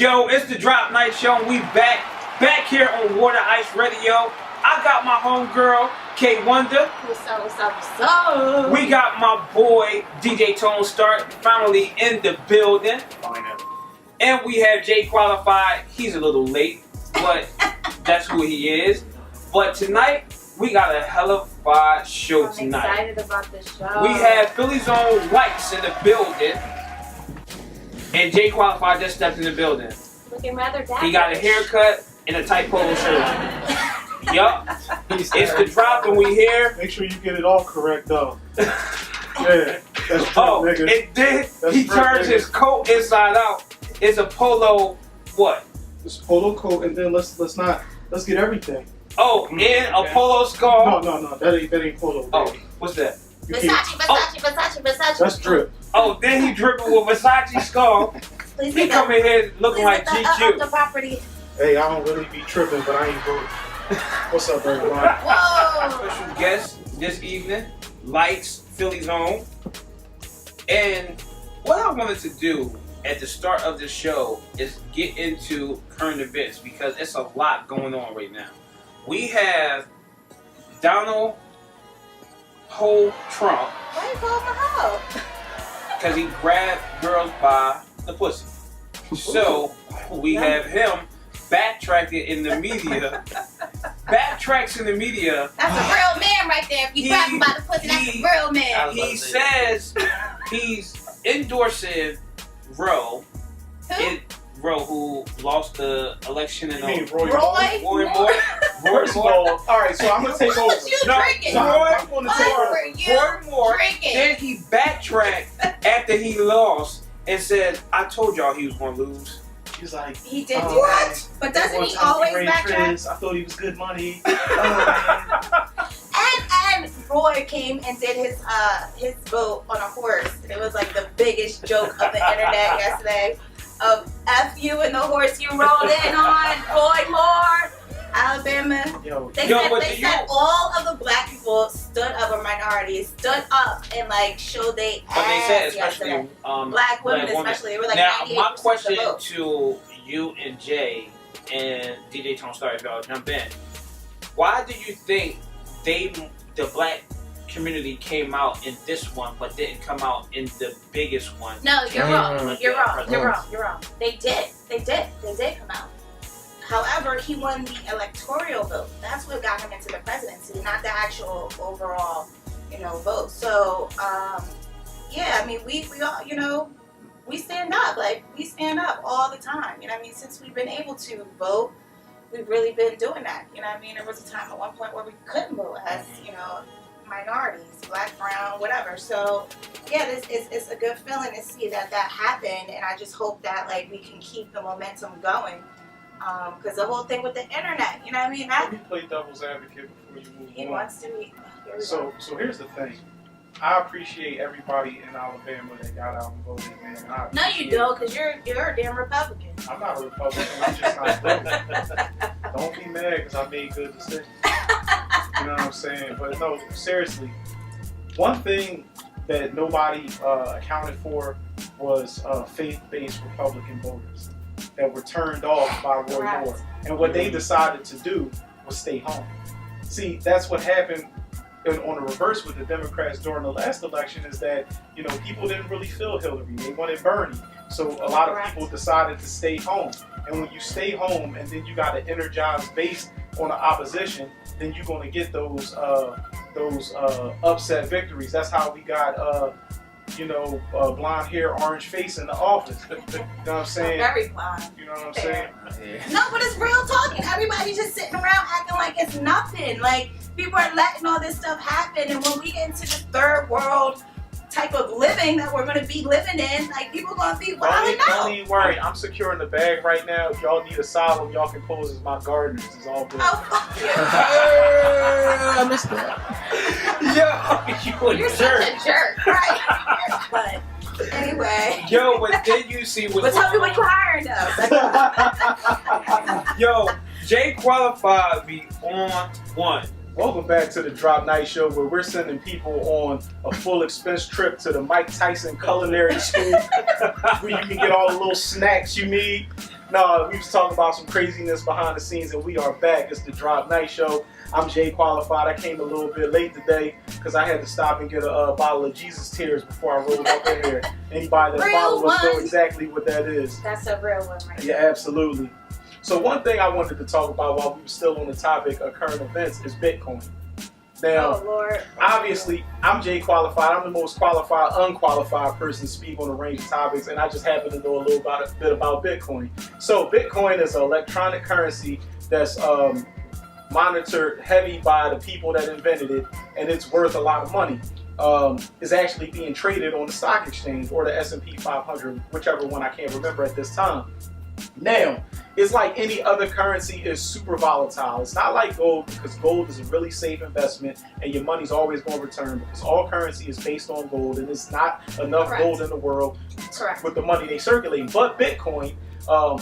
Yo, it's the Drop Night Show, and we back here on Water Ice Radio. I got my homegirl, K Wonder. What's up, what's up, what's up? We got my boy, DJ Tone Start, finally in the building. And we have Jay Qualified. He's a little late, but that's who he is. But tonight, we got a hell of a fire show tonight. I'm excited about the show. We have Philly's own Lihtz in the building. And Jay Qualified just stepped in the building. Looking rather dapper. He got a haircut and a tight polo shirt. Yup. It's the drop and we here. Make sure you get it all correct though. Yeah, that's true, nigga. It did. That's He true, turns nigga. his coat inside out. It's a polo what? This polo coat, and then let's get everything. Oh, and a polo scarf. No, that ain't polo. Oh, baby. what's that? You Versace. That's drip. Oh, then he dripping with Versace scarf. Please He come in here looking like Up GQ. the property. Hey, I don't really be tripping, but I ain't broke. What's up, everyone? Whoa. Special guest this evening, Lihtz, Philly's own. And what I wanted to do at the start of the show is get into current events because it's a lot going on right now. We have Donald Ho Trump Why you calling my hoe? because he grabbed girls by the pussy. So we have him backtracking in the media. Backtracks in the media. That's a real man right there. If you grab him by the pussy, that's a real man. He says he's endorsing Roe. Who? Roe, who lost the election in You mean Roy Roy? Roy Moore? Moore. First of all, alright, so I'm gonna take over. What you No, drinking? so I'm gonna take What over. were you Roy Moore. drinking? Then he backtracked after he lost and said, "I told y'all he was gonna lose." He's like, He did do oh, that. But doesn't he always backtrack? I thought he was good money. Oh, And Roy came and did his vote on a horse. It was like the biggest joke of the internet yesterday. Of F you and the horse you rolled in on, Roy Moore, Alabama. man. Yo, They but said do you- all of the black people stood up, or minorities stood up and like showed they But they said, ass especially yesterday. black Black women, women. especially. They were like Now, 98% my question of the vote. to you and Jay and DJ Tone Star, if y'all jump in, why do you think the black community came out in this one but didn't come out in the biggest one? No, you're wrong. You're wrong. You're You're wrong. They did come out. However, he won the electoral vote. That's what got him into the presidency, not the actual overall, vote. So, yeah, I mean, we all, we stand up. Like, we stand up all the time. You know what I mean? Since we've been able to vote, we've really been doing that. You know what I mean? There was a time at one point where we couldn't vote as, minorities, black, brown, whatever. So, yeah, it's a good feeling to see that happened, and I just hope that, like, we can keep the momentum going. Because the whole thing with the internet, you know what I mean? let me play devil's advocate before you move He on. wants to be. Here we So here's the thing. I appreciate everybody in Alabama that got out and voted, man. No, you don't, because you're a damn Republican. I'm not a Republican. I'm just not voting. Don't be mad because I made good decisions. You know what I'm saying? But no, seriously. One thing that nobody accounted for was faith-based Republican voters that were turned off by Roy Right. Moore. And what they decided to do was stay home. See, that's what happened on the reverse with the Democrats during the last election is that, people didn't really feel Hillary. They wanted Bernie. So a lot of Correct. people decided to stay home. And when you stay home and then you got an energized base on the opposition, then you're going to get those upset victories. That's how we got, blonde hair, orange face in the office. You know what I'm saying? Very blind. You know what I'm saying? No, but it's real talking. Everybody's just sitting around acting like it's nothing. Like, people are letting all this stuff happen, and when we get into this third world type of living that we're going to be living in, like, people going to be wilding Don't out. even worry. I'm securing the bag right now. If y'all need asylum, y'all can pose as my gardeners. It's all good. Oh, fuck you. I missed that. Yo, you You're a such jerk. a jerk, right? But anyway. Yo, but then you see what. But tell me what you hiring though. Yo, Jay Qualified be on one. Welcome back to the Drop Night Show, where we're sending people on a full expense trip to the Mike Tyson Culinary School, where you can get all the little snacks you need. No, we was talking about some craziness behind the scenes, and we are back. It's the Drop Night Show. I'm Jay Qualified. I came a little bit late today because I had to stop and get a bottle of Jesus Tears before I rolled up in here. Anybody that follows us know exactly what that is. That's a real one, right? Yeah, absolutely. So one thing I wanted to talk about while we were still on the topic of current events is Bitcoin. Now, oh, Lord. Obviously, I'm Jay Qualified. I'm the most qualified, unqualified person to speak on a range of topics, and I just happen to know a little bit about Bitcoin. So Bitcoin is an electronic currency that's monitored heavy by the people that invented it, and it's worth a lot of money. It's actually being traded on the stock exchange or the S&P 500, whichever one I can't remember at this time. Now, it's like any other currency, is super volatile. It's not like gold, because gold is a really safe investment and your money's always going to return, because all currency is based on gold, and it's not enough Correct. gold in the world Correct. with the money they circulate. But Bitcoin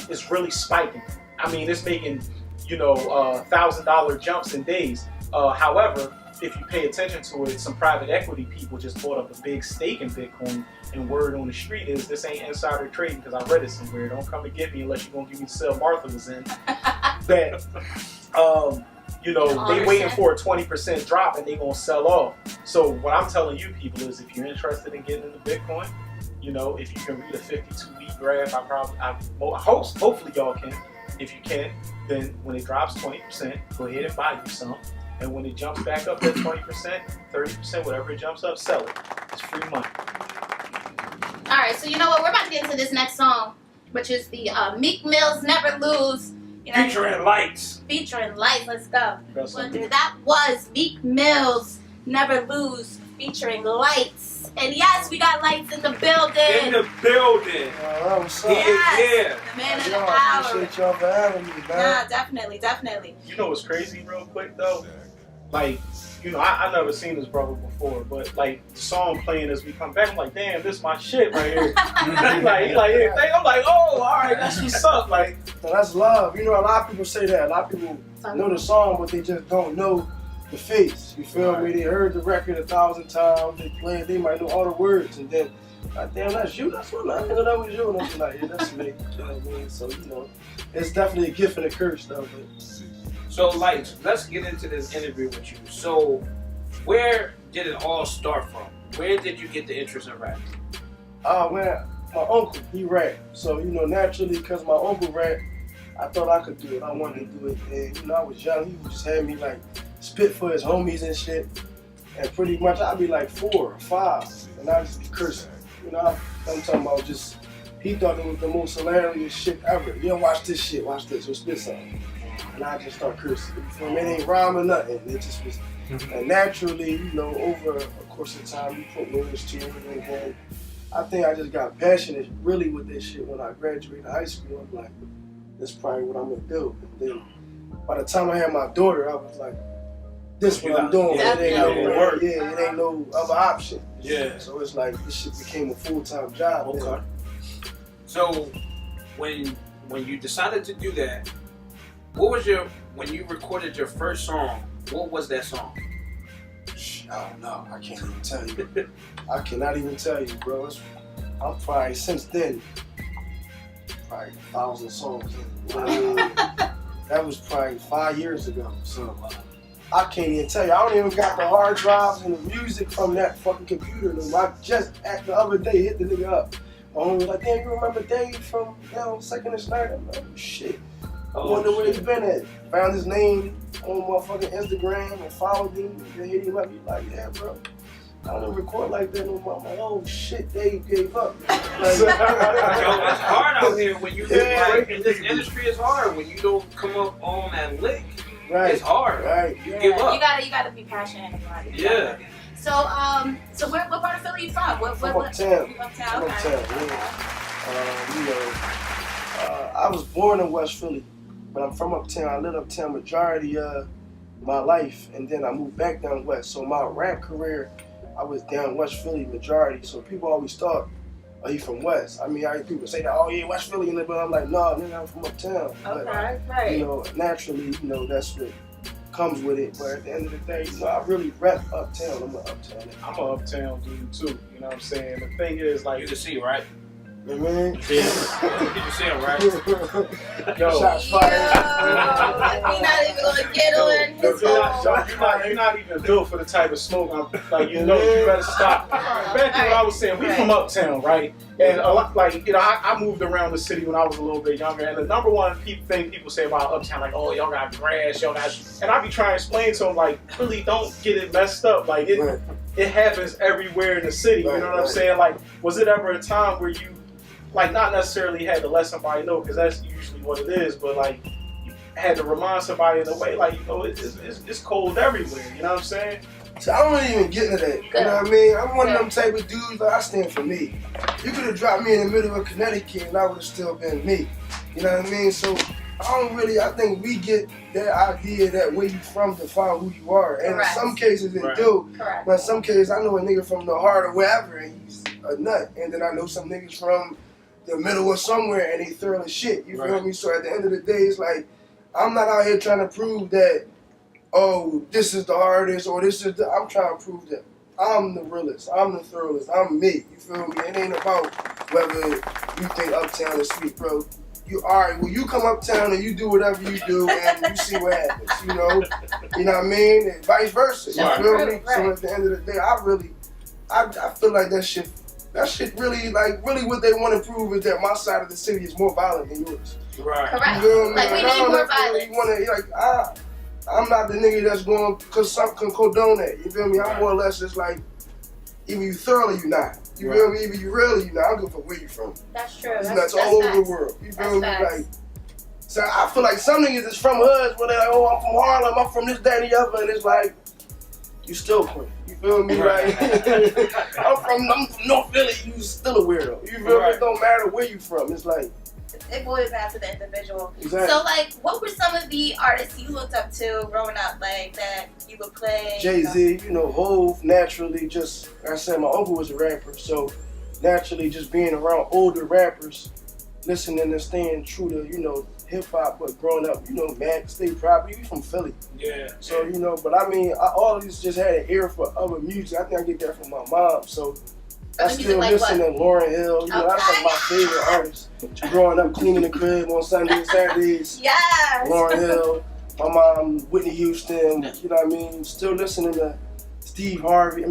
is really spiking. I mean, it's making, $1,000 jumps in days. However, if you pay attention to it, some private equity people just bought up a big stake in Bitcoin, and word on the street is this ain't insider trading, because I read it somewhere. Don't come and get me unless you're gonna give me the sale Martha was in. That they waiting for a 20% drop and they gonna sell off. So what I'm telling you people is, if you're interested in getting into Bitcoin, if you can read a 52-week graph, hopefully y'all can. If you can, then when it drops 20%, go ahead and buy you some. And when it jumps back up that 20%, 30%, whatever it jumps up, sell it. It's free money. All right, so you know what? We're about to get into this next song, which is the Meek Mill's Never Lose. Featuring Lihtz. Featuring Lihtz. Let's go. That was Meek Mill's Never Lose featuring Lihtz. And yes, we got Lihtz in the building. In the building. What's up? He is here. The man in the I hour. appreciate y'all for having me, man. Nah, definitely. You know what's crazy real quick though? Like, I never seen this brother before, but like the song playing as we come back, I'm like, damn, this my shit right here. I'm like, oh, all right, that's what's up. Like, So that's love. A lot of people say that. A lot of people know the song, but they just don't know the face. You feel me? They heard the record 1,000 times. They play it. They might know all the words, and then, like, damn, that's you. That's what I know that was you. And I'm like, yeah, that's me. You know what I mean? So it's definitely a gift and a curse, though. But So, Lihtz, let's get into this interview with you. So, where did it all start from? Where did you get the interest in rap? Man, my uncle, he rap. So, naturally, because my uncle rap, I thought I could do it. I wanted to do it. And, I was young. He would just have me, like, spit for his homies and shit. And pretty much, I'd be like 4 or 5. And I'd just be cursing. I'm talking about just, he thought it was the most hilarious shit ever. Watch this shit. Watch this. Or spit something. And I just start cursing. You feel me? It ain't rhyme or nothing. It just was. And naturally, over a course of time, you put words to it. And then I think I just got passionate really with this shit when I graduated high school. I'm like, this is probably what I'm going to do. And then by the time I had my daughter, I was like, this is what I'm doing. It ain't no other option. Yeah. So it's like, this shit became a full-time job. Okay. Man. So, when you decided to do that, when you recorded your first song, what was that song? I don't know. I can't even tell you. I cannot even tell you, bro. I'm probably, since then, probably 1,000 songs. That was probably 5 years ago. So I can't even tell you. I don't even got the hard drives and the music from that fucking computer. I just, the other day, hit the nigga up. My homie was like, damn, you remember Dave from Second and Snyder? I'm like, shit. I wonder where he's been at. Found his name on motherfucking Instagram and followed him. Then hit him up. He's like, yeah, bro. I don't record like that no more. I'm like, oh shit, Dave gave up. Like, Yo, it's hard out here when you in this industry. It's hard when you don't come up on that lick. Right. It's hard. Right. You give up. You gotta be passionate about it. Yeah. So what part of Philly are you from? From Uptown. Uptown. From Okay. Uptown, yeah. I was born in West Philly, but I'm from Uptown. I lived Uptown majority of my life, and then I moved back down west. So my rap career, I was down West Philly majority. So people always thought, oh, he from West. I mean, I hear people say that, oh yeah, West Philly, but I'm like, no, nigga, I'm from Uptown. Okay, but, right. Naturally, that's what comes with it. But at the end of the day, I really rep Uptown. I'm an Uptown dude too. You know what I'm saying? The thing is, like, You can see, right? You know what I mean? Yeah. People see him, right? Yo. Shots Yo, fired. he not even gonna get on his You're not even built for the type of smoke. Like, you better stop. Back to what I was saying, we from uptown, right? And a lot, like, I moved around the city when I was a little bit younger, and the number one thing people say about uptown, like, oh, y'all got grass, y'all got, and I be trying to explain to them, like, really don't get it messed up. Like, it happens everywhere in the city, you know what I'm saying? Like, was it ever a time where you, like, not necessarily had to let somebody know, because that's usually what it is, but, like, you had to remind somebody in a way, like, it's cold everywhere, you know what I'm saying? So I don't even get into that. You know what I mean? I'm one of them type of dudes, like, I stand for me. You could have dropped me in the middle of Connecticut and I would have still been me. You know what I mean? So I think we get that idea that where you from define who you are. And in some cases it do. Correct. But in some cases I know a nigga from the heart or wherever and he's a nut. And then I know some niggas from the middle or somewhere and they thorough as shit. You feel me? So at the end of the day, it's like, I'm not out here trying to prove that, oh, this is the hardest or this is I'm trying to prove that I'm the realest, I'm the thoroughest, I'm me. You feel me? It ain't about whether you think uptown is sweet, bro. You alright, well you come uptown and you do whatever you do and you see what happens, you know? You know what I mean? And vice versa. You feel me? So at the end of the day, I feel like that shit really, like, really what they want to prove is that my side of the city is more violent than yours. Right. Correct. You know what Like, we need more violence. I'm not the nigga that's going because some can condone that. You feel me? I'm more or less just like, either you thoroughly, you not. You feel me? Either you really, you not. I don't give a fuck where you from. That's true. That's all over the world. You feel me? Like, so I feel like some niggas is from hoods where they're like, oh, I'm from Harlem, I'm from this, that, and the other, and it's like, you still quit. You feel me? Like, I'm from North Philly, you still a weirdo. You feel me? It don't matter where you from. It's like, it boils down to the individual. Exactly. So, like, what were some of the artists you looked up to growing up, like, that you would play? Jay-Z, Hov, naturally, just, like I said, my uncle was a rapper, so naturally just being around older rappers, listening and staying true to, hip-hop, but growing up, Mac, Stay Property, we from Philly. Yeah. So, but I mean, all of these just had an ear for other music. I think I get that from my mom, so I still listen to Lauryn Hill. That's like my favorite artist. Growing up, cleaning the crib on Sundays, Saturdays. Yes. Lauryn Hill. My mom, Whitney Houston. You know what I mean? Still listening to Steve Harvey.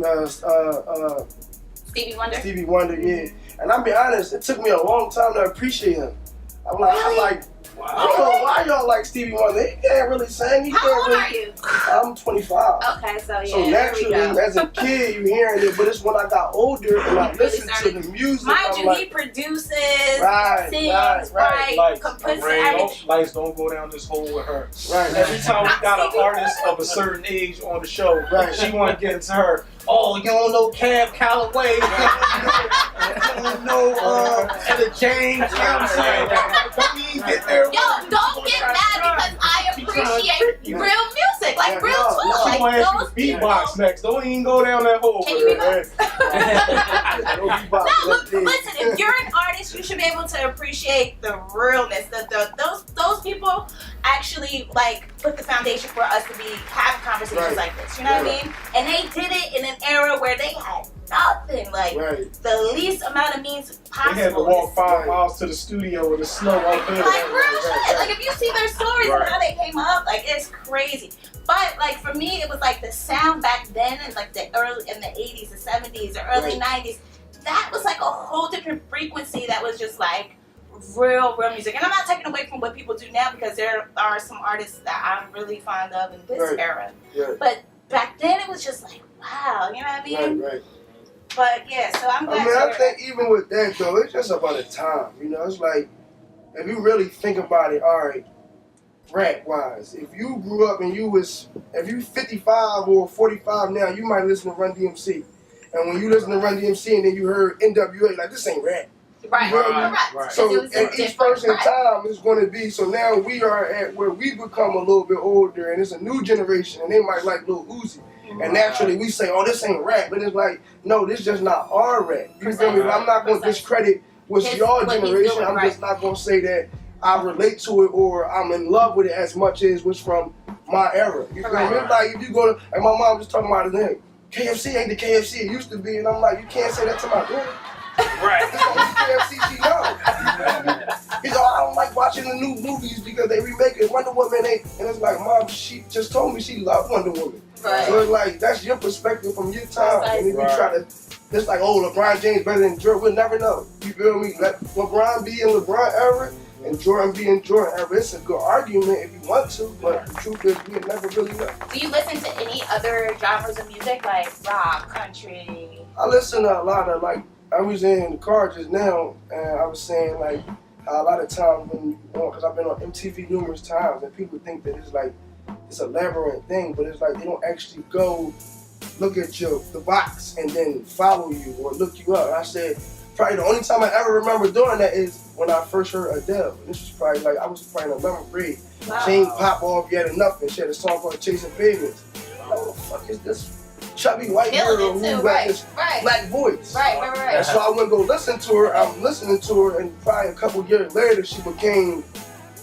Stevie Wonder. Stevie Wonder, yeah. And I'll be honest, it took me a long time to appreciate him. I'm like, wow. I don't know why y'all like Stevie Wonder. He can't really sing. How old are you? I'm 25. Okay, so yeah. So naturally, as a kid, you hearing it, but it's when I got older and I listened to the music. Mind you, he produces, sings, writes, composes everything. Lights don't go down this hole with her. Right. Every time we got an artist of a certain age on the show, she want to get into her. Oh, you don't know Cab Calloway. You don't know Etta James. You know what I'm saying? Don't even get there. Yo, don't get mad because I appreciate real music, like real talk. She gonna ask you to beatbox next. Don't even go down that hole. Can you beatbox? No, listen, if you're an artist, you should be able to appreciate the realness. Those people actually like put the foundation for us to be having conversations like this. You know what I mean? And they did it in an era where they had nothing, like the least amount of means possible. They had to walk 5 miles to the studio with the snow out there. Like real shit. Like if you see their stories and how they came up, like it's crazy. But like for me, it was like the sound back then, in like in the 80s, the 70s, the early 90s. That was like a whole different frequency. That was just like real music. And I'm not taking away from what people do now because there are some artists that I'm really fond of in this era. But back then, it was just like wow, you know what I mean? Right. But yeah, so I'm glad. I think even with that though, it's just about the time. It's like if you really think about it, all right, rap wise, if you grew up and if you 55 or 45 now, you might listen to Run DMC, and when you listen to Run DMC and then you heard NWA, like this ain't rap. Right. So at each person's time is going to be. So now we are at where we become a little bit older, and it's a new generation, and they might like Lil Uzi. And naturally we say, oh, this ain't rap. But it's like, no, this just not our rap. You feel me? But I'm not going to discredit what's your generation. I'm just not going to say that I relate to it or I'm in love with it as much as what's from my era. You feel me? It's like if you go to, and my mom was talking about it then, KFC ain't the KFC it used to be. And I'm like, you can't say that to my daughter. Right. KFC, she know. He's like, I don't like watching the new movies because they remaking Wonder Woman. And it's like, Mom, she just told me she loved Wonder Woman. Right. So it's like, that's your perspective from your time. Right. And if you try to, it's like, oh, LeBron James better than Jordan. We'll never know. You feel me? Let LeBron be in LeBron era and Jordan be in Jordan era. It's a good argument if you want to, but the truth is we'll never really know. Do you listen to any other genres of music, like rock, country? I listen to a lot of, like, I was in the car just now, and I was saying, like, a lot of times when you because I've been on MTV numerous times, and people think that it's like, it's a labyrinth thing, but it's like they don't actually go look at the box and then follow you or look you up. And I said, probably the only time I ever remember doing that is when I first heard Adele. And this was probably like, I was probably in 11th grade. Wow. She ain't pop off yet enough, and she had a song called Chasing Pavements. Like, what the fuck is this chubby white girl who got this black voice? Right. And so I went go listen to her. I'm listening to her, and probably a couple years later, she became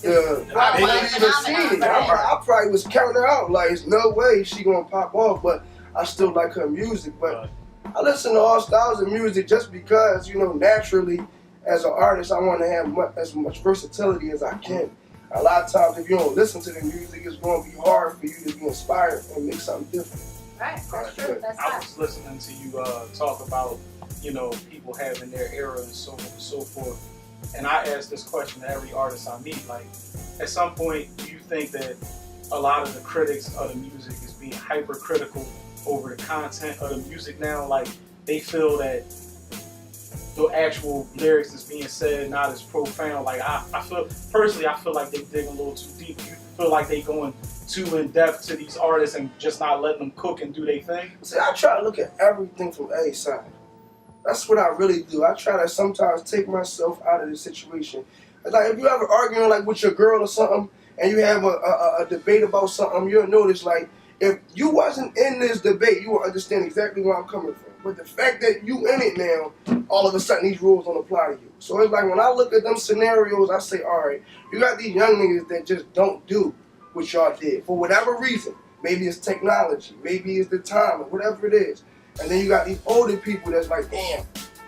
the I didn't even see it. I probably was counting her out. Like, there's no way she gonna pop off, but I still like her music. But I listen to all styles of music just because, you know, naturally, as an artist, I want to have as much versatility as I can. A lot of times, if you don't listen to the music, it's going to be hard for you to be inspired and make something different. Right, that's true. That's I was listening to you talk about, you know, people having their era and so on and so forth. And I ask this question to every artist I meet, like, at some point, do you think that a lot of the critics of the music is being hypercritical over the content of the music now? Like, they feel that the actual lyrics that's being said not as profound. Like, I feel, personally, I feel like they dig a little too deep. You feel like they going too in depth to these artists and just not letting them cook and do their thing? See, I try to look at everything from a side. That's what I really do. I try to sometimes take myself out of the situation. It's like, if you ever arguing like with your girl or something, and you have a debate about something, you'll notice, like, if you wasn't in this debate, you will understand exactly where I'm coming from. But the fact that you in it now, all of a sudden these rules don't apply to you. So it's like, when I look at them scenarios, I say, all right, you got these young niggas that just don't do what y'all did for whatever reason. Maybe it's technology, maybe it's the time, or whatever it is. And then you got these older people that's like, damn,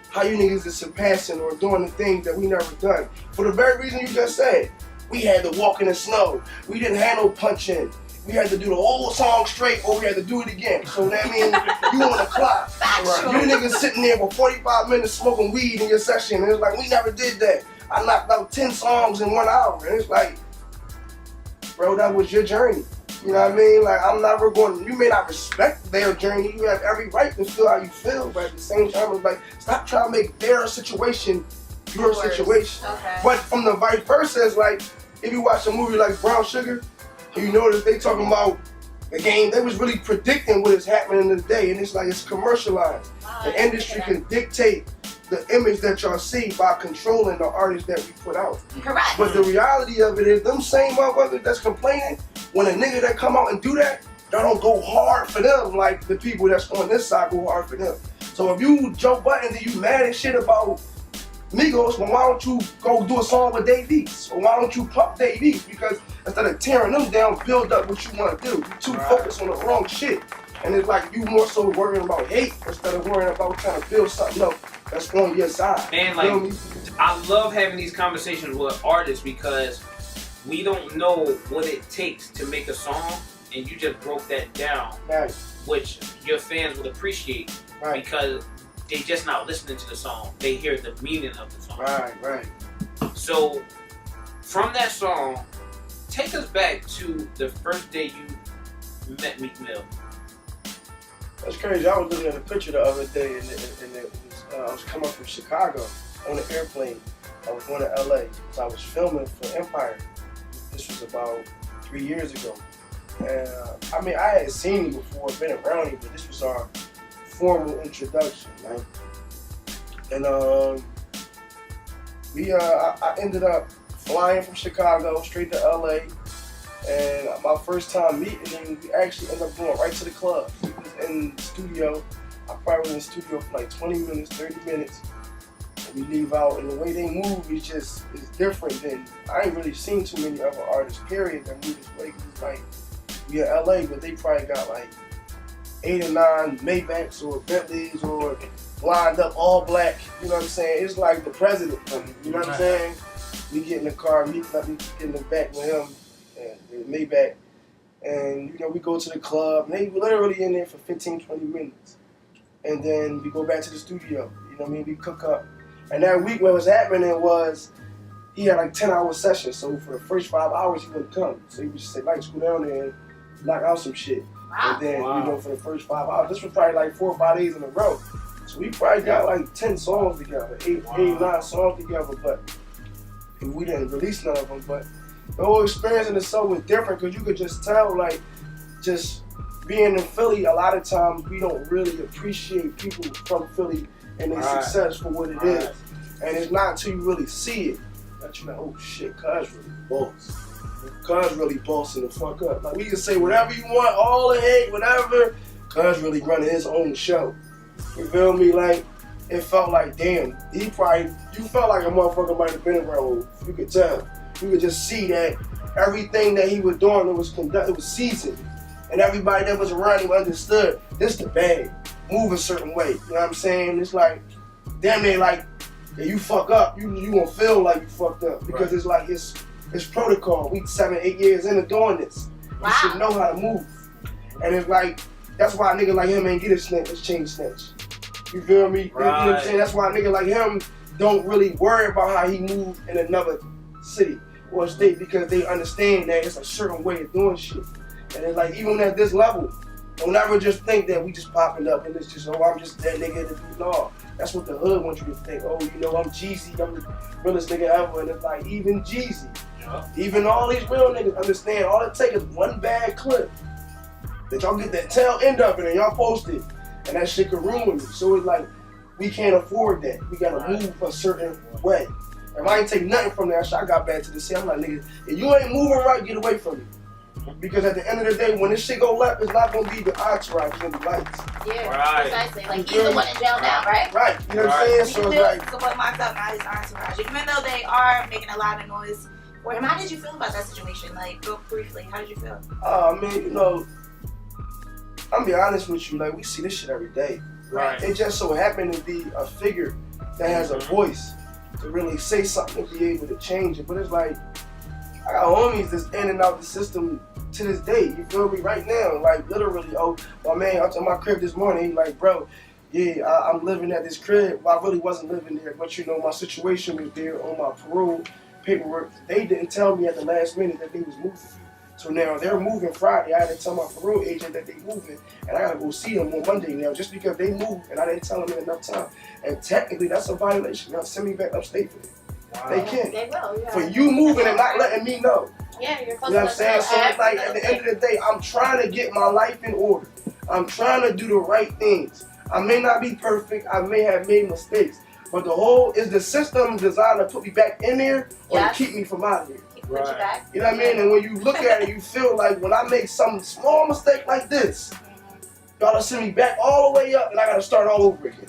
how you niggas is surpassing or doing the things that we never done. For the very reason you just said. We had to walk in the snow. We didn't have no punch in. We had to do the whole song straight or we had to do it again. So that means you on the clock. Right. You niggas sitting there for 45 minutes smoking weed in your session. And it's like, we never did that. I knocked out 10 songs in 1 hour. And it's like, bro, that was your journey. You know what I mean? Like, I'm never going, you may not respect their journey. You have every right to feel how you feel. But at the same time, it's like, stop trying to make their situation your situation. Okay. But from the vice versa, it's like, if you watch a movie like Brown Sugar, you notice they talking about the game, they was really predicting what is happening in the day, and it's like, it's commercialized. The industry can dictate the image that y'all see by controlling the artists that we put out. Correct. But the reality of it is, them same motherfuckers that's complaining, when a nigga that come out and do that, y'all don't go hard for them like the people that's on this side go hard for them. So if you Joe Budden and you mad as shit about Migos, well, why don't you go do a song with Dave East? Or why don't you pump Dave East? Because instead of tearing them down, build up what you want to do. You're too focused on the wrong shit. And it's like you more so worrying about hate instead of worrying about trying to build something up that's on your side. And like, I love having these conversations with artists because we don't know what it takes to make a song, and you just broke that down, Right. which your fans would appreciate because they just not listening to the song, they hear the meaning of the song. Right. So from that song, take us back to the first day you met Meek Mill. That's crazy. I was looking at a picture the other day, and I was coming from Chicago on an airplane. I was going to LA, so I was filming for Empire. This was about 3 years ago. And I mean, I had seen him before, been around him, but this was our formal introduction, right? And I ended up flying from Chicago straight to LA. And my first time meeting him, we actually ended up going right to the club. He was in the studio. I probably was in the studio for like 20 minutes, 30 minutes. And we leave out, and the way they move is different than, I ain't really seen too many other artists, period, that move this way. It's like, we in LA, but they probably got like 8 or 9 Maybachs or Bentleys or lined up all black. You know what I'm saying? It's like the president coming. You know what I'm saying? We get in the car, me get in the back with him, and Maybach. And, you know, we go to the club. And they literally in there for 15, 20 minutes. And then we go back to the studio. You know what I mean? We cook up. And that week what was happening was he had like 10-hour sessions. So for the first 5 hours he wouldn't come. So he would just say, Lights, go down there and knock out some shit. Wow. And then, you know, for the first 5 hours, this was probably like 4 or 5 days in a row. So we probably got like 10 songs together, 8, 9 songs together, but and we didn't release none of them. But the whole experience in the show was different because you could just tell, like, just being in Philly, a lot of times we don't really appreciate people from Philly and their success for what it is. And it's not until you really see it that you're like, oh shit, Cuz really boss. Cuz really bossing the fuck up. Like, we can say whatever you want, all the hate, whatever. Cuz really running his own show. You feel me? Like, it felt like, damn, you felt like a motherfucker might have been around. You could tell. You could just see that everything that he was doing, it was seasoned. And everybody that was around him understood, this the bag. Move a certain way. You know what I'm saying? It's like, damn near like, yeah, you fuck up, you gonna feel like you fucked up. Because it's like, it's protocol. We 7, 8 years into doing this. Wow. You should know how to move. And it's like, that's why a nigga like him ain't get a chain snatch. You feel me? You know what I'm saying? That's why a nigga like him don't really worry about how he moved in another city or state, because they understand that it's a certain way of doing shit. And it's like, even at this level, don't ever just think that we just popping up and it's just, oh, I'm just that nigga. No, that's what the hood wants you to think. Oh, you know, I'm Jeezy, I'm the realest nigga ever. And it's like, even Jeezy, even all these real niggas understand, all it takes is one bad clip that y'all get that tail end of it and y'all post it, and that shit could ruin you. So it's like, we can't afford that. We gotta move a certain way. If I ain't take nothing from that shit, I got back to the city. I'm like, nigga, if you ain't moving right, get away from me. Because at the end of the day, when this shit go left, it's not gonna be the entourage, it's gonna be Lights. Yeah, precisely. Like, he's the one in jail now, right? Right, you know what I'm saying? So it's like, the one locked up, not his entourage. Even though they are making a lot of noise for him, how did you feel about that situation? Like, real briefly, how did you feel? I mean, you know, I'm gonna be honest with you, like, we see this shit every day. Right. It just so happened to be a figure that has a voice to really say something and be able to change it. But it's like, I got homies that's in and out the system to this day. You feel me? Right now, like, literally. Oh, my man, I told my crib this morning. He's like, bro, yeah, I'm living at this crib. Well, I really wasn't living there, but you know, my situation was there on my parole paperwork. They didn't tell me at the last minute that they was moving. So now they're moving Friday. I had to tell my parole agent that they moving, and I gotta go see them on Monday now, just because they moved and I didn't tell them in enough time. And technically, that's a violation. Now send me back upstate for it. Wow. They can. They will. Yeah. For you moving and not letting me know. Yeah, you're supposed you know what I'm to saying? So it's like, at the end of the day, I'm trying to get my life in order. I'm trying to do the right things. I may not be perfect. I may have made mistakes. But the whole, is the system designed to put me back in there or to keep me from out of here? Put you back. You know what I mean? And when you look at it, you feel like when I make some small mistake like this, y'all will send me back all the way up and I gotta start all over again.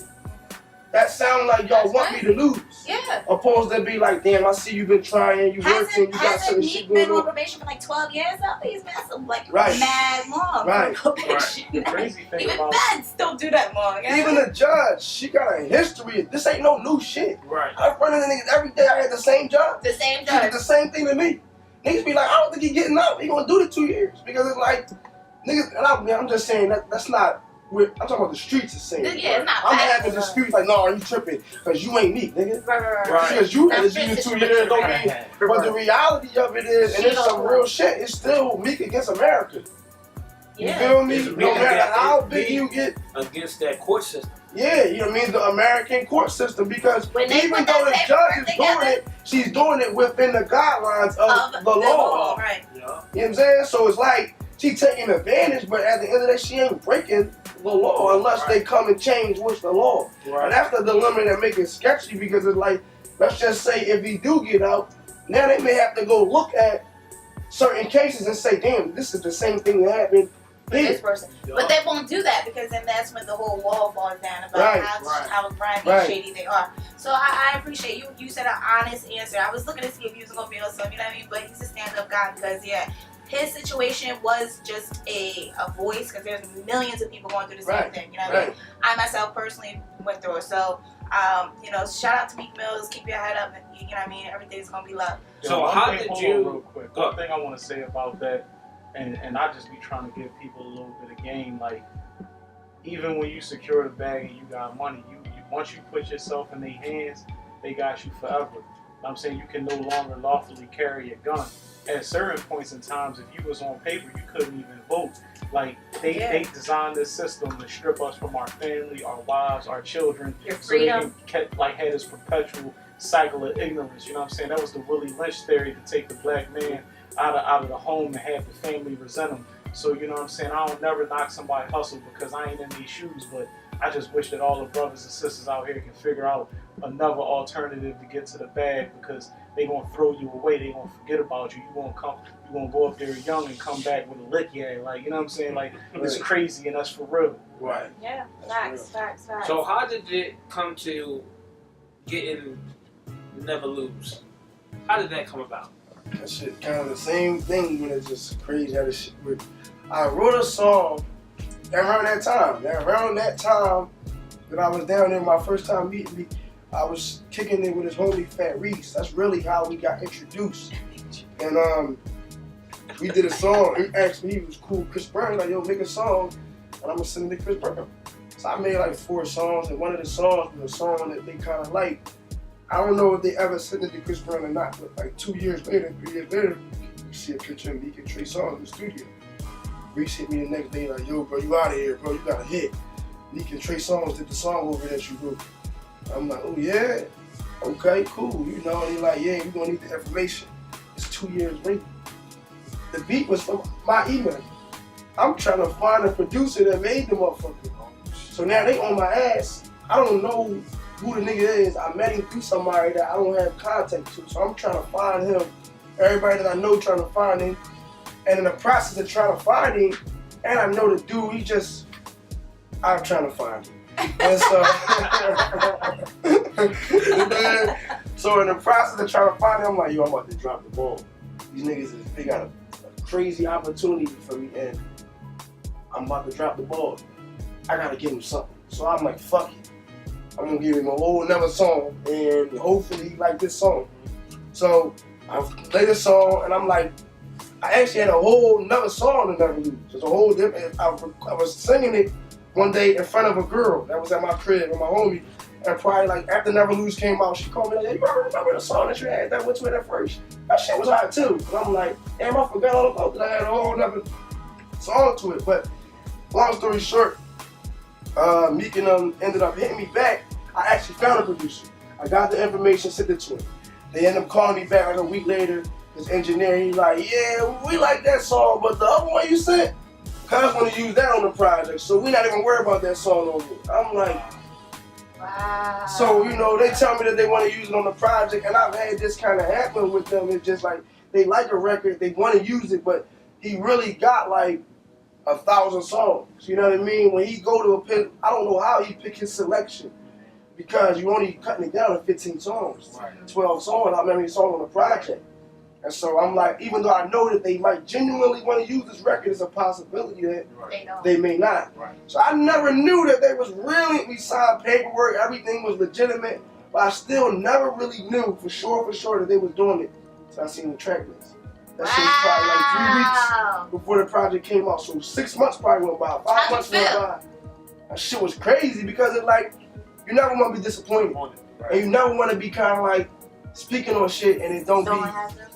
That sound like y'all want me to lose. Yeah. Opposed to be like, damn, I see you been trying, you working, you got certain shit going on. Meek been on probation for like 12 years now? He's been some like Right. mad long Right. probation. The crazy thing Even about feds don't do that long. Yeah? Even the judge, she got a history. This ain't no new shit. Right. I run into niggas every day. I had the same job. The same He judge. did the same thing to me. Niggas be like, I don't think he getting out. He gonna do the 2 years because it's like niggas. And I'm just saying that's not. I'm talking about the streets is saying. Yeah, it's not I'm facts, having disputes like, no, you tripping because you ain't me, nigga. Right. Because you That's had just 2 years, don't mean. But the reality of it is, and it's some real shit. It's still Meek against America. You feel me? It's No Meek matter against- how it's big Meek you get. against that court system. Yeah, you know what I mean? The American court system, because When they even put though that the judge is paperwork doing it, she's doing it within the guidelines of the law. Right. Yeah. You know what I'm saying? So it's like she taking advantage, but at the end of the day, she ain't breaking the law unless they come and change what's the law. Right. And that's the dilemma that make it sketchy, because it's like, let's just say if he do get out, now they may have to go look at certain cases and say, damn, this is the same thing that happened This here. person. But they won't do that because then that's when the whole wall falls down about Right. how grimy Right. and shady they are. So I appreciate you said an honest answer. I was looking to see if you was gonna be on something, you know what I mean? But he's a stand-up guy because his situation was just a voice, because there's millions of people going through the same thing. You know what I mean? I myself personally went through it. So, you know, shout out to Meek Mill. Keep your head up. You know what I mean? Everything's gonna be love. So how did you? Real quick. One thing I want to say about that, and I just be trying to give people a little bit of game. Like, even when you secure the bag and you got money, you once you put yourself in their hands, they got you forever. I'm saying you can no longer lawfully carry a gun. At certain points in times, if you was on paper, you couldn't even vote. Like, they designed this system to strip us from our family, our wives, our children, Your freedom. so they can had this perpetual cycle of ignorance. You know what I'm saying? That was the Willie Lynch theory, to take the black man out of the home and have the family resent him. So, you know what I'm saying? I don't never knock somebody's hustle because I ain't in these shoes, but I just wish that all the brothers and sisters out here can figure out another alternative to get to the bag, because they gonna throw you away. They gonna forget about you. You gonna go up there young and come back with a lick, like, you know what I'm saying? Like, it's crazy, and that's for real. Right. Yeah, facts. So how did it come to getting Never Lose? How did that come about? That shit kind of the same thing, when it's just crazy how this shit works. I wrote a song around that time. Around that time that I was down there, my first time meeting me, I was kicking it with his homie Fat Reese. That's really how we got introduced. And we did a song. He asked me, he was cool, Chris Brown, like, yo, make a song, and I'm gonna send it to Chris Brown. So I made like 4 songs, and one of the songs was a song that they kind of liked. I don't know if they ever sent it to Chris Brown or not, but like 2 years later, 3 years later, you see a picture of Meek and Trey Songz in the studio. Reese hit me the next day like, yo, bro, you out of here, bro, you got a hit. Meek and Trey Songz did the song over that you wrote. I'm like, oh yeah? Okay, cool. You know, and he's like, yeah, you're gonna need the information. It's 2 years later. The beat was from my email. I'm trying to find a producer that made the motherfucker. So now they on my ass. I don't know who the nigga is. I met him through somebody that I don't have contact to. So I'm trying to find him. Everybody that I know trying to find him. And in the process of trying to find him, and I know the dude, I'm trying to find him. And so in the process of trying to find him, I'm like, yo, I'm about to drop the ball. These niggas, they got a crazy opportunity for me, and I'm about to drop the ball. I gotta give him something. So I'm like, fuck it. I'm gonna give him a whole another song, and hopefully he like this song. So I played the song, and I'm like, I actually had a whole another song to Never Lose. It's a whole different. I was singing it one day in front of a girl that was at my crib with my homie, and probably like after Never Lose came out, she called me like, hey, you remember the song that you had that went to it at first? That shit was hot too. And I'm like, damn, I forgot all about that. I had a whole another song to it. But long story short, Meek and them ended up hitting me back. I actually found a producer. I got the information, sent it to him. They ended up calling me back like a week later. His engineer, he's like, yeah, we like that song, but the other one you sent, cuz want to use that on the project, so we not even worried about that song no more. I'm like, wow. So, you know, they tell me that they want to use it on the project, and I've had this kind of happen with them. It's just like, they like a record, they want to use it, but he really got like 1,000 songs. You know what I mean? When he go to a pick, I don't know how he pick his selection, because you only cutting it down to 15 songs, 12 songs, how many songs on the project. And so I'm like, even though I know that they might genuinely want to use this record, it's a possibility that they may not. Right. So I never knew that they was really, we signed paperwork, everything was legitimate, but I still never really knew for sure that they was doing it. So I seen the track list. That shit was probably like 3 weeks before the project came out. So 6 months probably went by, 5 months went by. That shit was crazy, because it's like, you never want to be disappointed. Right. And you never want to be kind of like speaking on shit and it don't be.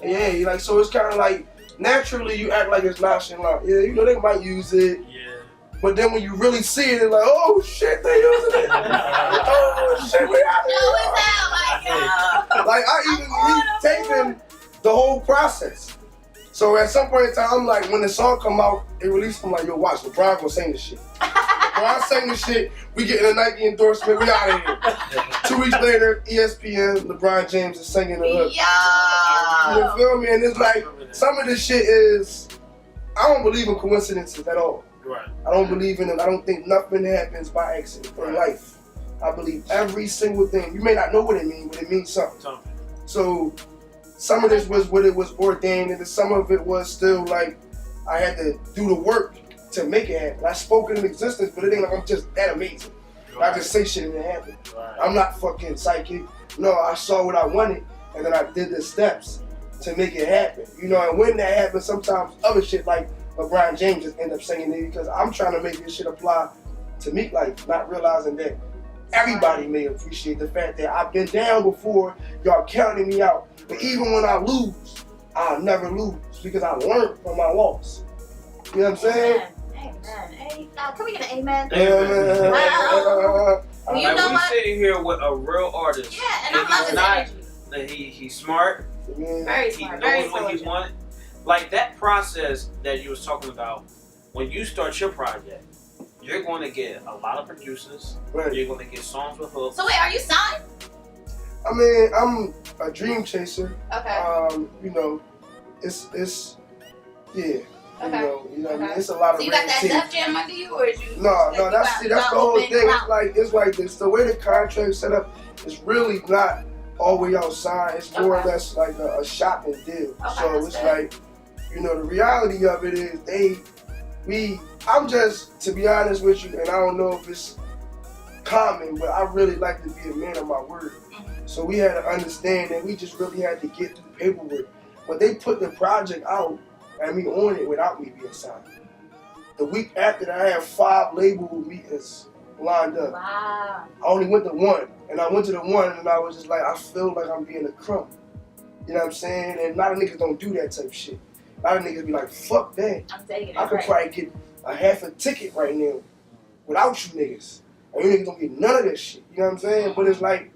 Yeah, like, so it's kind of like, naturally you act like it's nonchalant. Yeah, you know, they might use it. Yeah. But then when you really see it, it's like, oh shit, they using it. Oh shit, we out here. Like, I even taken the whole process. So at some point in time, I'm like, when the song come out, it released, I'm like, yo, watch, LeBron gonna sing this shit. LeBron sang this shit, we getting a Nike endorsement, we out of here. 2 weeks later, ESPN, LeBron James is singing the hook. Yo! You feel me? And it's like, some of this shit is, I don't believe in coincidences at all. Right. I don't believe in them. I don't think nothing happens by accident in life. I believe every single thing. You may not know what it means, but it means something. So some of this was what it was ordained, and then some of it was still like I had to do the work to make it happen. I spoke it in existence, but it ain't like I'm just that amazing. I just say shit and it happened. I'm not fucking psychic. No, I saw what I wanted, and then I did the steps to make it happen. You know, and when that happens, sometimes other shit like LeBron James just end up singing it because I'm trying to make this shit apply to Meek life, not realizing that everybody may appreciate the fact that I've been down before, y'all counting me out. But even when I lose, I'll never lose because I learned from my loss. You know what I'm saying? Amen. Can we get an amen? Amen. Wow. Like, You know we what? sitting here with a real artist. Yeah, and I love his energy. He's smart. Very He smart. knows Very what he intelligent. wants. Like that process that you was talking about, when you start your project, you're going to get a lot of producers. Right. You're going to get songs with hooks. So wait, are you signed? I mean, I'm a dream chaser. Okay. You know, it's yeah. Okay. You know what I mean? Okay. It's a lot of So you got red that tape. Def Jam under you, or is you? No, that's you the got whole open thing. clout? It's like this. The way the contract's set up is really not all the way outside. It's more or Okay. less like a shopping deal. Okay, So that's it's good. like, you know, the reality of it is I'm just, to be honest with you, and I don't know if it's common, but I really like to be a man of my word. So we had to understand that we just really had to get through paperwork. But they put the project out and me on it without me being signed. The week after that, I had 5 label meetings lined up. Wow. I only went to 1, and I went to the 1, and I was just like, I feel like I'm being a crumb. You know what I'm saying? And a lot of niggas don't do that type of shit. A lot of niggas be like, fuck that. I'm taking it. I could Right. probably get a half a ticket right now without you niggas. And you niggas don't get none of that shit. You know what I'm saying? But it's like,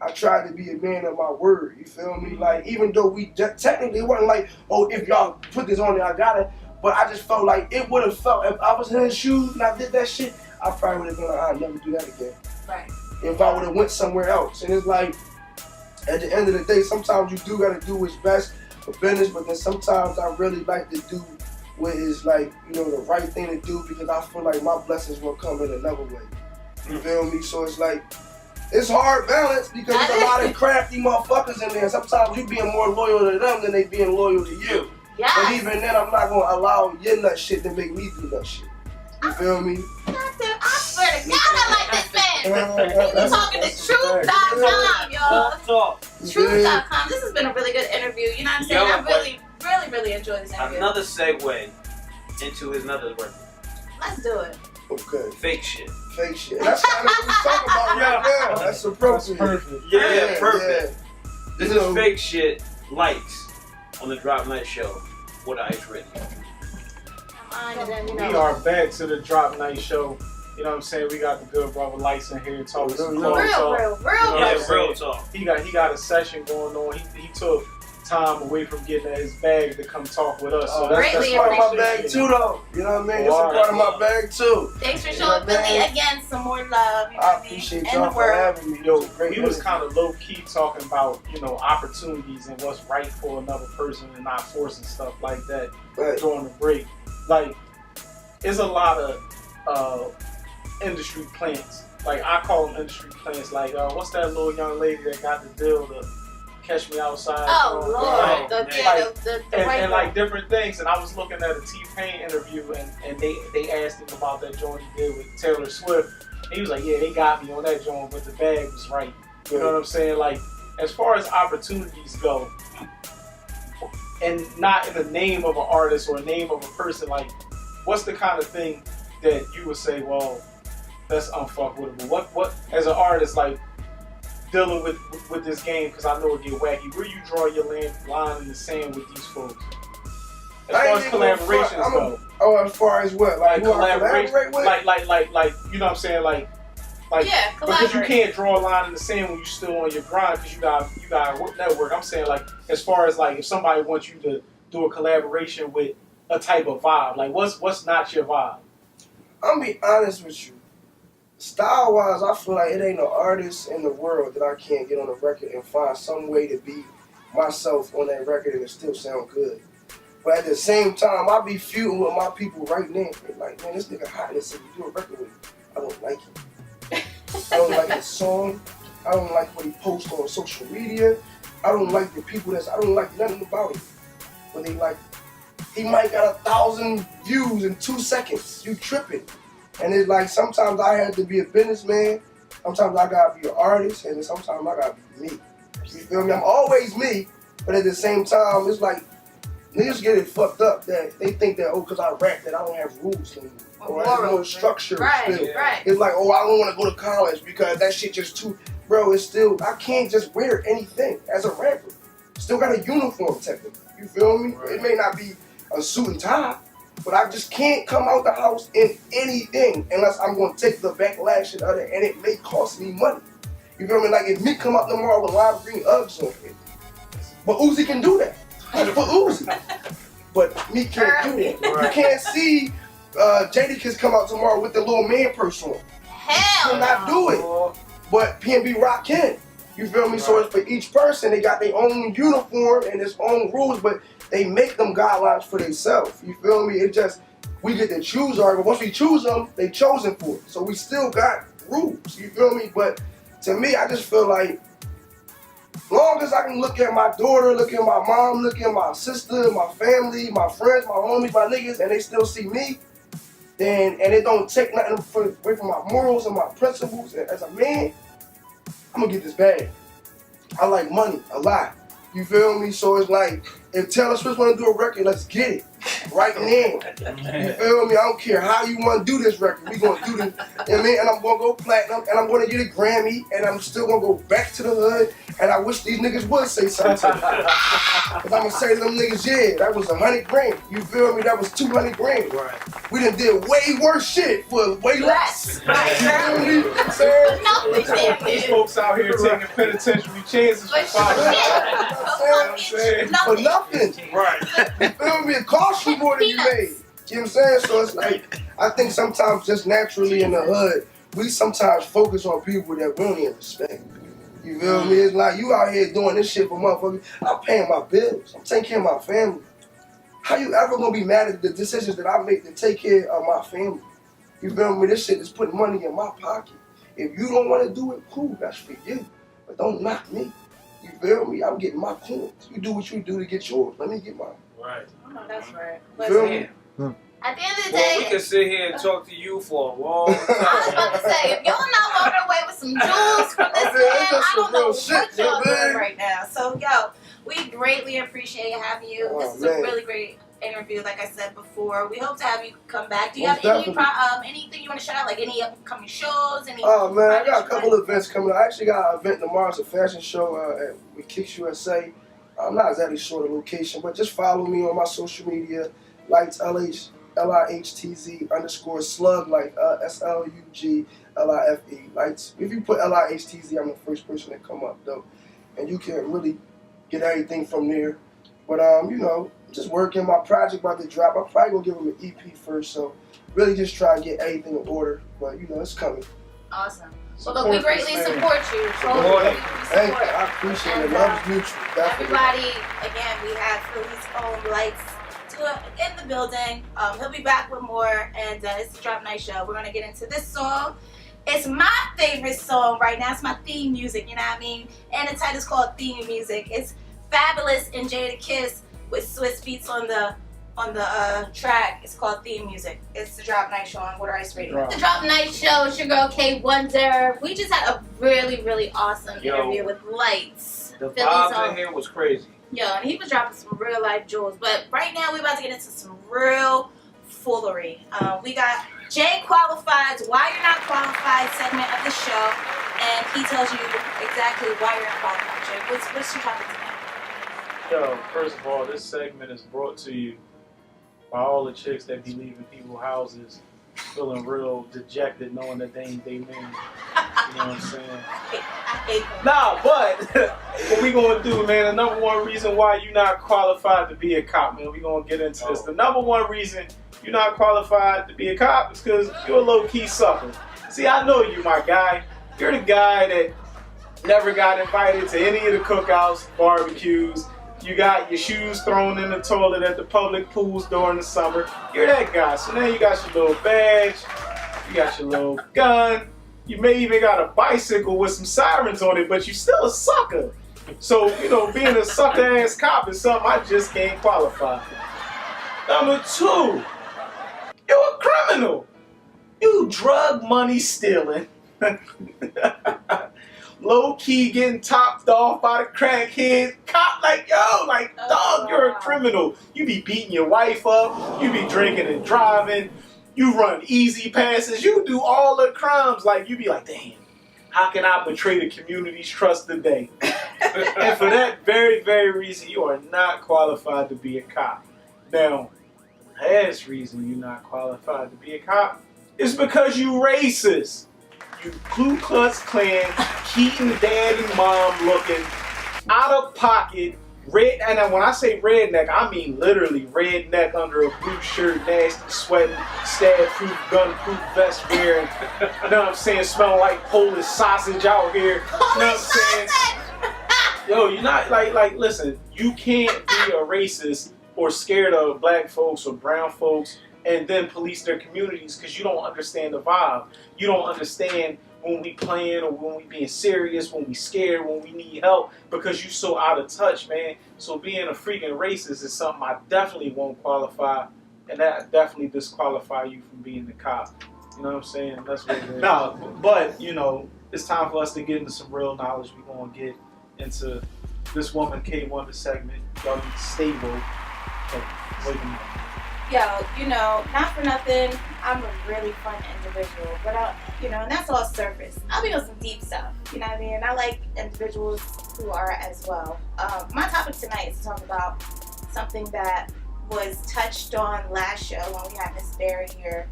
I tried to be a man of my word. You feel me? Like, even though we technically, it wasn't like, oh, if y'all put this on there, I got it. But I just felt like it would have felt, if I was in his shoes and I did that shit, I probably would have been like, I'll never do that again. Right. If I would have went somewhere else. And it's like, at the end of the day, sometimes you do gotta do what's best for business, but then sometimes I really like to do what is like, you know, the right thing to do because I feel like my blessings will come in another way. You feel me? So it's like, it's hard balance because there's a lot of crafty motherfuckers in there. Sometimes you being more loyal to them than they being loyal to you. Yeah. But even then, I'm not gonna allow your nut shit to make me do nut shit. You feel me? I swear to God, I like this man. He be talking to truth.com, y'all. Talk. Truth.com. This has been a really good interview. You know what I'm saying? Yo, I really enjoyed this interview. Another segue into his another record. Let's do it. Okay. Fake shit. Fake shit. That's kind of what we talking about right now. That's appropriate. Perfect. Yeah, perfect. Yeah. This You is know, Fake Shit Lights on the Drop Night Show with Ice Radio. We are back to the Drop Night Show. You know what I'm saying? We got the good brother Lihtz in here talking some Real, clothes Real talk. talk. Yeah, Yeah, real talk. He got a session going on. He took time away from getting his bag to come talk with us. So that's Greatly part of my appreciate bag too, though. You know what I mean? It's a Wow. part of my bag too. Thanks for You showing know, Philly man. again some more love. You know I what appreciate And y'all the for world. having me. Yo, It was a great we was interview. kind of low key talking about, you know, opportunities and what's right for another person and not forcing stuff like that Right. during the break. Like, it's a lot of industry plants. Like, I call them industry plants. Like, what's that little young lady that got the deal to Catch Me Outside? Oh, song? Lord. Right. The white And girl. like different things. And I was looking at a T-Pain interview and they asked him about that joint he did with Taylor Swift. And he was like, yeah, they got me on that joint, but the bag was right. You know what I'm saying? Like, as far as opportunities go, and not in the name of an artist or a name of a person, like, what's the kind of thing that you would say, well, that's unfuckwittable? What as an artist, like, dealing with this game, because I know it get wacky, where you draw your line in the sand with these folks? As I far ain't as even gonna collaborations front. go. Oh, as far as what? Like, who I collaborate with? Like, you know what I'm saying? Like, Yeah, because you collaborate. can't draw a line in the sand when you're still on your grind, because you got work network. I'm saying, like, as far as like if somebody wants you to do a collaboration with a type of vibe, like what's not your vibe? I'm gonna be honest with you. Style wise, I feel like it ain't no artist in the world that I can't get on a record and find some way to be myself on that record and it still sound good. But at the same time, I be feuding with my people right now. They're like, man, this nigga hot. They said, you do a record with him. I don't like him. I don't like his song. I don't like what he posts on social media. I don't like the people I don't like nothing about him. But they like, he might got 1,000 views in 2 seconds. You tripping. And it's like, sometimes I have to be a businessman. Sometimes I gotta be an artist. And then sometimes I gotta be me. You feel me? I'm always me. But at the same time, it's like, niggas get it fucked up that they think that, oh, because I rap, that I don't have rules anymore. Or I have no structure still. Right. It's like, oh, I don't want to go to college because that shit just too... Bro, it's still... I can't just wear anything as a rapper. Still got a uniform technically. You feel me? Right. It may not be a suit and tie, but I just can't come out the house in anything unless I'm going to take the backlash of it, and it may cost me money. You feel me? Like if Meek come up tomorrow with lime green Uggs on it, but Uzi can do that. That's for Uzi. But Meek can't do that. Right. You can't see Jadakiss come out tomorrow with the little man purse on. Hell He cannot do it. But PNB Rock can. You feel me? Right. So it's for each person, they got their own uniform and its own rules, but they make them guidelines for themselves. You feel me? It just, we get to choose our, but once we choose them, they chosen for it. So we still got rules. You feel me? But to me, I just feel like, long as I can look at my daughter, look at my mom, look at my sister, my family, my friends, my homies, my niggas, and they still see me, then, and it don't take nothing away from my morals and my principles as a man, I'm gonna get this bag. I like money a lot. You feel me? So it's like, if Taylor Swift wanna do a record, let's get it. Right now. You feel me? I don't care how you wanna do this record. We gonna do this. You know what I mean? And I'm gonna go platinum, and I'm gonna get a Grammy, and I'm still gonna go back to the hood, and I wish these niggas would say something to me. Cause I'm gonna say to them niggas, yeah, that was 100 grand. You feel me? That was 200 grand. Right. We done did way worse shit for way less. Right. You feel me? You know what I'm saying? These folks out here taking penitentiary chances for for nothing. Right. You feel me? It costs you more than you made. You know what I'm saying? So it's like, I think sometimes just naturally in the hood, we sometimes focus on people that we don't even respect. You feel me? It's like, you out here doing this shit for motherfuckers. I'm paying my bills. I'm taking care of my family. How you ever gonna be mad at the decisions that I make to take care of my family? You feel me? This shit is putting money in my pocket. If you don't want to do it, cool, that's for you. But don't knock me. You feel me? I'm getting my coins. You do what you do to get yours. Let me get mine. Right. Oh, that's right. Listen, at the end of the well, day, we can sit here and talk to you for a long time. I was about to say, if y'all not walking away with some jewels from this man, I don't know what y'all doing right now. So, yo, we greatly appreciate having you. This is a really great interview, like I said before. We hope to have you come back. Do you have anything you want to shout out, like any upcoming shows? Oh, man, I got a couple of events coming up. I actually got an event tomorrow. It's a fashion show with Kicks USA. I'm not exactly sure the location, but just follow me on my social media, Lihtz, LIHTZ_slug, like SLUGLIFE. Lihtz. If you put LIHTZ, I'm the first person that come up, though. And you can really get everything from there. But, you know, just working my project about to drop. I'm probably going to give them an EP first, so really just try and get everything in order. But, you know, it's coming. Awesome. Well, look, we greatly support you. Thank you. I appreciate it. Love is mutual. Everybody, again, we have Philly's own Lihtz in the building. He'll be back with more, and it's the Drop Night Show. We're going to get into this song. It's my favorite song right now. It's my theme music, you know what I mean? And the title's called Theme Music. It's Fabulous and Jadakiss with Swiss Beats on the track. It's called Theme Music. It's the Drop Night Show on Water Ice Radio. The Drop Night Show. It's your girl K Wonder. We just had a really, really awesome interview with Lihtz. The vibes in here was crazy. Yo, and he was dropping some real life jewels. But right now we're about to get into some real foolery. We got Jay Qualified's Why You're Not Qualified segment of the show, and he tells you exactly why you're not qualified. Jay, what's your topic tonight? Yo, first of all, this segment is brought to you by all the chicks that be leaving people's houses feeling real dejected knowing that they ain't they man. You know what I'm saying? I hate them. Nah, but what we gonna do, man, the number one reason why you're not qualified to be a cop, man, we gonna get into this. The number one reason you're not qualified to be a cop is because you're a low-key sucker. See, I know you, my guy. You're the guy that never got invited to any of the cookouts, barbecues. You got your shoes thrown in the toilet at the public pools during the summer. You're that guy. So now you got your little badge, you got your little gun, you may even got a bicycle with some sirens on it, but you still a sucker. So, you know, being a sucker ass cop is something I just can't qualify for. Number 2, you're a criminal. You drug money stealing. Low key getting topped off by the crackhead. Cop like, yo, like, dog, you're a criminal. You be beating your wife up. You be drinking and driving. You run easy passes. You do all the crimes. Like, you be like, damn, how can I betray the community's trust today? And for that very, very reason, you are not qualified to be a cop. Now, the last reason you're not qualified to be a cop is because you racist. You Ku Klux Klan, Keaton dad and mom looking, out of pocket, red, and when I say redneck, I mean literally redneck under a blue shirt, nasty sweating, stab-proof, gun-proof vest wearing, you know what I'm saying, smelling like Polish sausage out here, you know what I'm saying? Yo, you're not, like, listen, you can't be a racist or scared of black folks or brown folks and then police their communities because you don't understand the vibe. You don't understand when we playing or when we being serious, when we scared, when we need help, because you so out of touch, man. So being a freaking racist is something I definitely won't qualify, and that definitely disqualify you from being the cop. You know what I'm saying? That's what it is. No, but, you know, it's time for us to get into some real knowledge. We're going to get into this woman K1 segment. Y'all need to stay woke. Wait a minute. Yo, you know, not for nothing, I'm a really fun individual, but you know, and that's all surface. I'll be on some deep stuff, you know what I mean? I like individuals who are as well. My topic tonight is to talk about something that was touched on last show when we had Miss Barry here,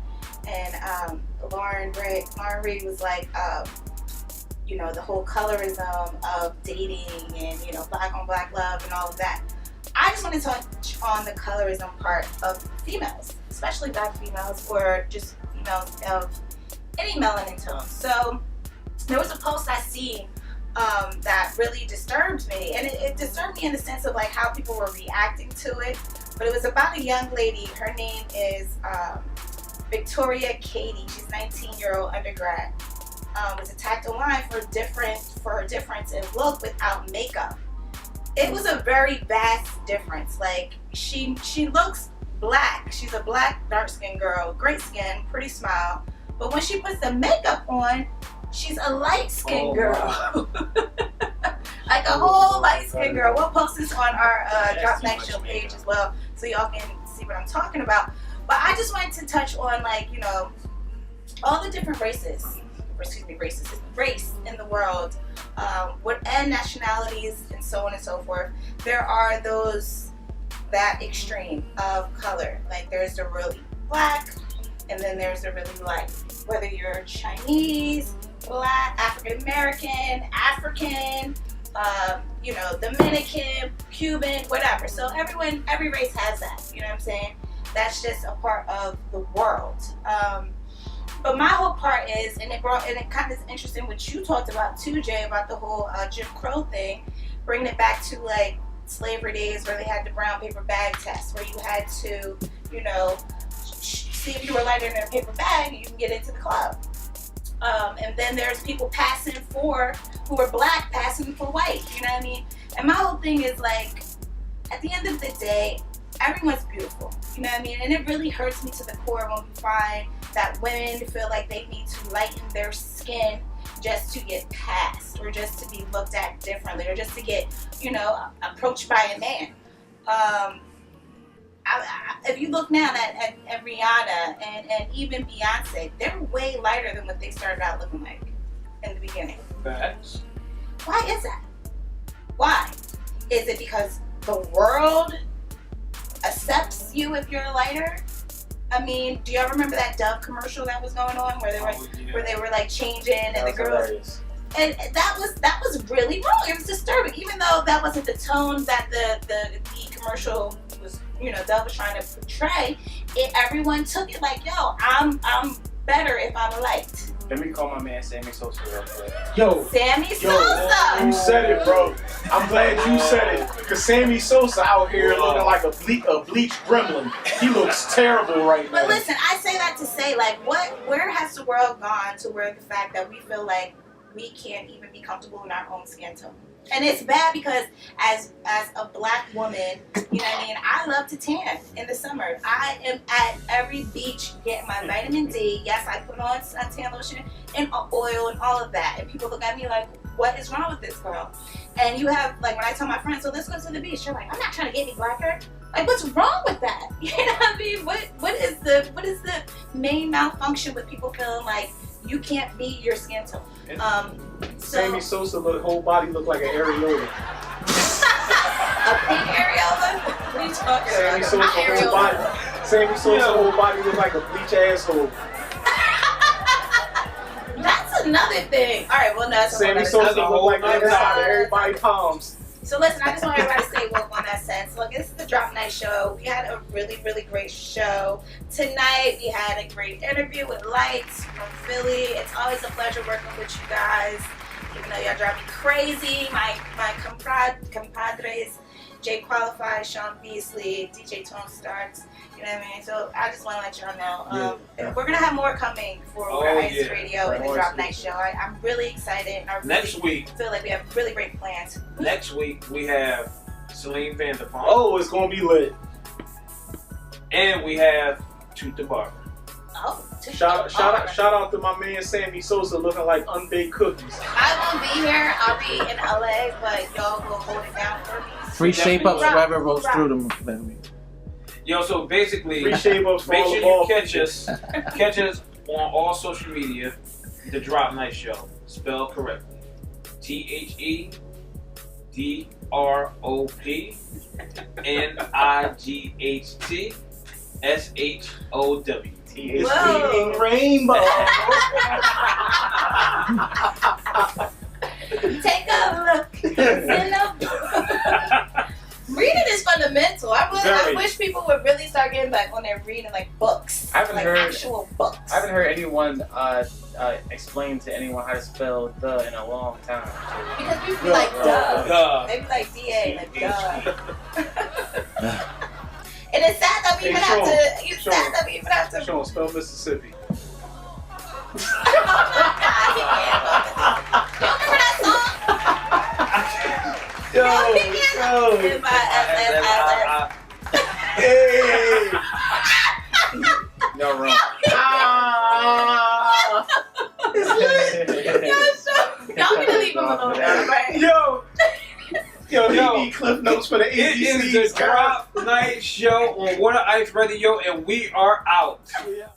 and Lauren Reed was like, you know, the whole colorism of dating and, you know, black on black love and all of that. I just want to touch on the colorism part of females, especially black females, or just females of any melanin tone. So there was a post I seen that really disturbed me, and it disturbed me in the sense of like how people were reacting to it. But it was about a young lady. Her name is Victoria Katie. She's a 19-year-old undergrad. Was attacked online for a difference in look without makeup. It was a very vast difference. Like, she looks black. She's a black, dark-skinned girl, great skin, pretty smile. But when she puts the makeup on, she's a light-skinned girl. Like a whole light-skinned girl. We'll post this on our Drop Next Show page as well, so y'all can see what I'm talking about. But I just wanted to touch on, like, you know, all the different race in the world, and nationalities and so on and so forth. There are those that extreme of color. Like, there's the really black, and then there's the really light. Whether you're Chinese, black, African American, African, you know, Dominican, Cuban, whatever. So every race has that. You know what I'm saying? That's just a part of the world. But my whole part is, and it kind of is interesting what you talked about too, Jay, about the whole Jim Crow thing, bringing it back to like slavery days where they had the brown paper bag test, where you had to, you know, see if you were lighter in a paper bag, you can get into the club. And then there's people who were black passing for white, you know what I mean? And my whole thing is like, at the end of the day, everyone's beautiful, you know what I mean? And it really hurts me to the core when we find that women feel like they need to lighten their skin just to get passed, or just to be looked at differently, or just to get, you know, approached by a man. If you look now at Rihanna and even Beyonce, they're way lighter than what they started out looking like in the beginning. Facts. Why is that? Why? Is it because the world accepts you if you're lighter? I mean, do y'all remember that Dove commercial that was going on where they were like changing and the girls, hilarious. And that was really wrong. It was disturbing, even though that wasn't the tone that the commercial was, you know, Dove was trying to portray. Everyone took it like, yo, I'm better if I'm light. Let me call my man Sammy Sosa real quick. Yo, Sammy Sosa. You said it, bro. I'm glad you said it. Because Sammy Sosa out here looking like a bleached gremlin. He looks terrible right now. But listen, I say that to say, like, where has the world gone to where the fact that we feel like we can't even be comfortable in our own skin tone? And it's bad because as a black woman, you know what I mean, I love to tan in the summer. I am at every beach getting my vitamin D. Yes, I put on suntan lotion and oil and all of that. And people look at me like, what is wrong with this girl? And you have, like, when I tell my friends, so let's go to the beach, you're like, I'm not trying to get any blacker. Like, what's wrong with that? You know what I mean? What is the main malfunction with people feeling like you can't be your skin tone? Sammy Sosa, whole body look like an areola. A pink areola? What are you talking Sammy about? Sosa whole body. Sammy Sosa whole body look like a bleach asshole. That's another thing. All right, well, no, that's Sammy Sosa look like the inside of everybody's palms. So listen, I just want everybody to stay woke on that sense. Look, this is the Drop Night Show. We had a really, really great show. Tonight, we had a great interview with Lihtz from Philly. It's always a pleasure working with you guys. Even though y'all drive me crazy. My compadres, Jay Qualified, Sean Beasley, DJ Tone Starks. You know what I mean? So I just want to let y'all know. We're going to have more coming for Ice Radio and the Drop Night Show. I'm really excited. And I really Next week, feel like we have really great plans. Next week, we have Celine Vanderpump. Oh, it's going to be lit. And we have Toot the Barber. Oh, Shout out to my man Sammy Sosa looking like unbaked cookies. I won't be here. I'll be in LA, but y'all will hold it down for me. Free shape ups whoever rolls through them, baby. Yo, so basically, Free shape ups for make all sure the you ball catch us on all social media. The Drop Night Show, spelled correctly. THEDROPNIGHTSHOW. It's reading rainbow. Take a look. Reading is fundamental. I wish people would really start getting back on their reading like books. I haven't like heard actual books. I haven't heard anyone explain to anyone how to spell the in a long time. Because people be like duh. They be like DA, like duh. And it's sad that we even have to. It's sad that we even have to. Sean, spell Mississippi. Oh my God, he can't. You remember that song? Yo, Hey. No wrong. Y'all gonna leave him alone, right? Yo, he need cliff notes for the It is ABCs. the Drop Night Show on Water Ice Radio, and we are out. Yeah.